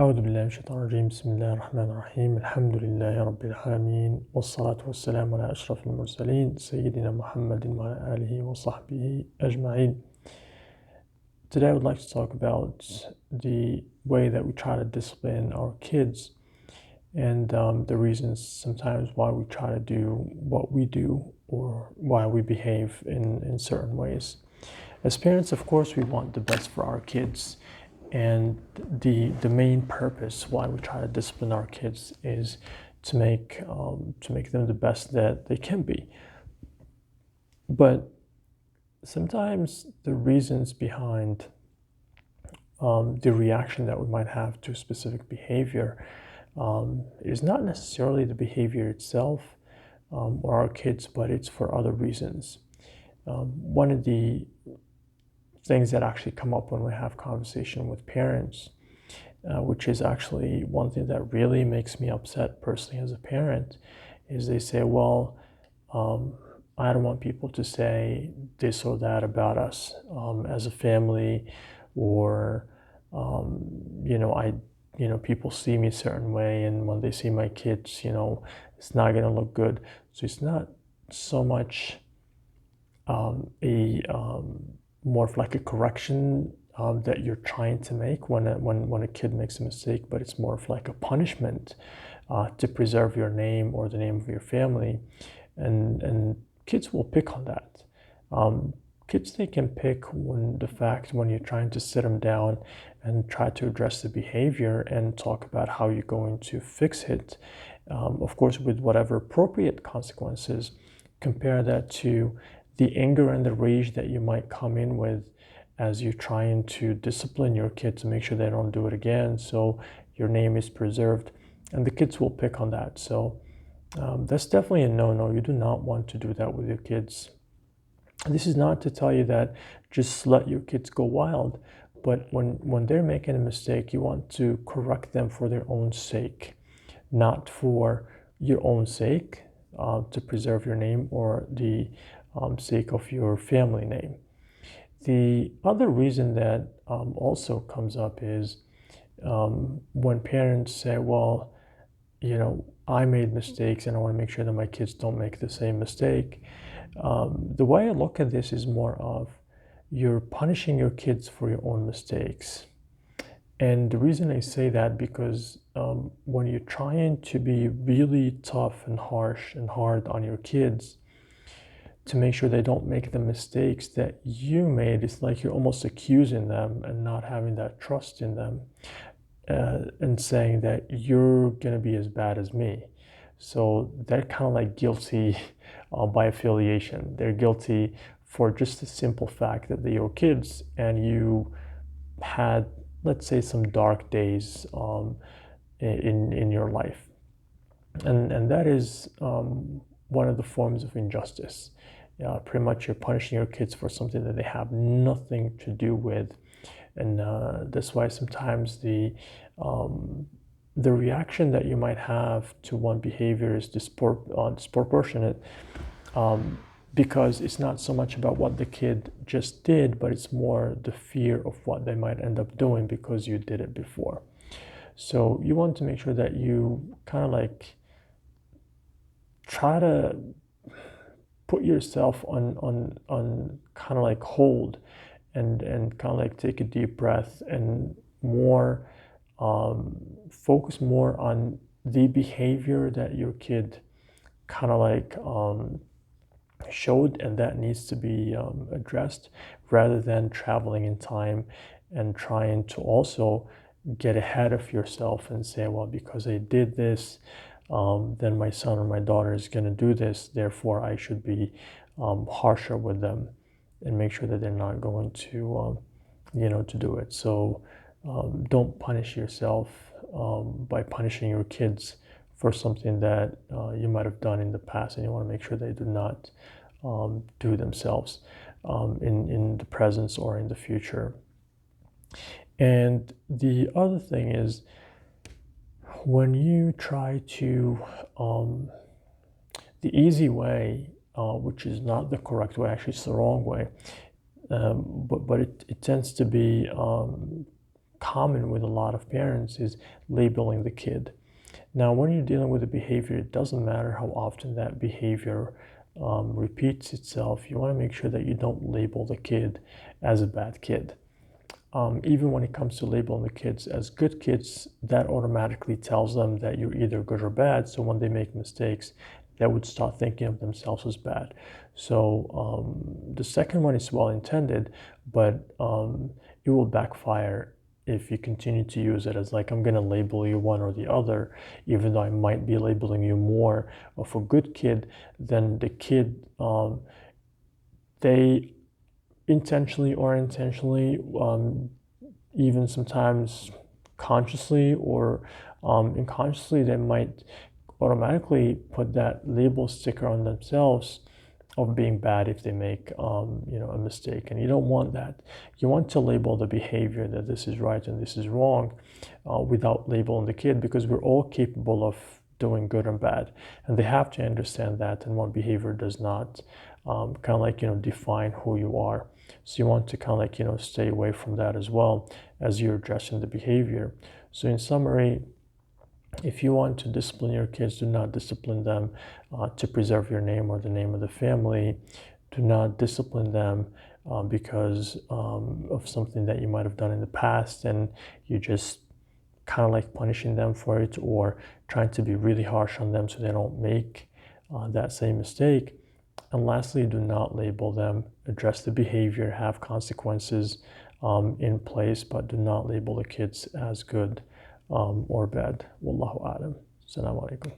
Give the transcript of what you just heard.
أعوذ بالله من الشيطان الرجيم. بسم الله الرحمن الرحيم. الحمد لله رب العالمين، والصلاة والسلام على أشرف المرسلين سيدنا محمد وعلى آله وصحبه أجمعين. Today I would like to talk about the way that we try to discipline our kids and the reasons sometimes why we try to do what we do or why we behave in certain ways. As parents, of course, we want the best for our kids, and the main purpose why we try to discipline our kids is to make them the best that they can be. But sometimes the reasons behind the reaction that we might have to a specific behavior is not necessarily the behavior itself or our kids, but it's for other reasons. One of the things that actually come up when we have conversation with parents, which is actually one thing that really makes me upset personally as a parent, is they say, well, I don't want people to say this or that about us as a family, or people see me a certain way, and when they see my kids, it's not going to look good. So it's not so much a more of like a correction that you're trying to make when a kid makes a mistake, but it's more of like a punishment to preserve your name or the name of your family, and kids will pick on that. Kids, they can pick when you're trying to sit them down and try to address the behavior and talk about how you're going to fix it, of course with whatever appropriate consequences. Compare that to the anger and the rage that you might come in with as you're trying to discipline your kid to make sure they don't do it again, so your name is preserved, and the kids will pick on that. So that's definitely a no-no. You do not want to do that with your kids. This is not to tell you that just let your kids go wild, but when they're making a mistake, you want to correct them for their own sake, not for your own sake, to preserve your name or the sake of your family name. The other reason that also comes up is when parents say, well, I made mistakes and I want to make sure that my kids don't make the same mistake. The way I look at this is more of you're punishing your kids for your own mistakes. And the reason I say that, because when you're trying to be really tough and harsh and hard on your kids to make sure they don't make the mistakes that you made, it's like you're almost accusing them and not having that trust in them, and saying that you're going to be as bad as me. So they're kind of like guilty by affiliation. They're guilty for just the simple fact that they're your kids and you had, let's say, some dark days in your life. And that is one of the forms of injustice. Pretty much you're punishing your kids for something that they have nothing to do with. And that's why sometimes the reaction that you might have to one behavior is disproportionate, because it's not so much about what the kid just did, but it's more the fear of what they might end up doing because you did it before. So you want to make sure that you kind of like try to put yourself on kind of like hold, and kind of like take a deep breath and more focus more on the behavior that your kid kind of like showed, and that needs to be addressed, rather than traveling in time and trying to also get ahead of yourself and say, well, because I did this, then my son or my daughter is going to do this, therefore I should be harsher with them and make sure that they're not going to to do it. So don't punish yourself by punishing your kids for something that you might have done in the past, and you want to make sure they do not do themselves in the present or in the future. And the other thing is, when you try to, the easy way, which is not the correct way, actually it's the wrong way, but it tends to be common with a lot of parents is labeling the kid. Now, when you're dealing with a behavior, it doesn't matter how often that behavior repeats itself. You want to make sure that you don't label the kid as a bad kid. Even when it comes to labeling the kids as good kids, that automatically tells them that you're either good or bad. So when they make mistakes, they would start thinking of themselves as bad. So the second one is well intended, but it will backfire if you continue to use it as like, I'm going to label you one or the other, even though I might be labeling you more of a good kid. Then the kid, they intentionally or unintentionally, even sometimes consciously or unconsciously, they might automatically put that label sticker on themselves of being bad if they make a mistake. And you don't want that. You want to label the behavior that this is right and this is wrong without labeling the kid, because we're all capable of doing good and bad, and they have to understand that. And one behavior does not define who you are. So you want to stay away from that as well as you're addressing the behavior. So in summary, if you want to discipline your kids, do not discipline them to preserve your name or the name of the family. Do not discipline them because of something that you might have done in the past, and you just punishing them for it, or trying to be really harsh on them so they don't make that same mistake. And lastly, do not label them. Address the behavior, have consequences in place, but do not label the kids as good or bad. Wallahu alam. Assalamu alaikum.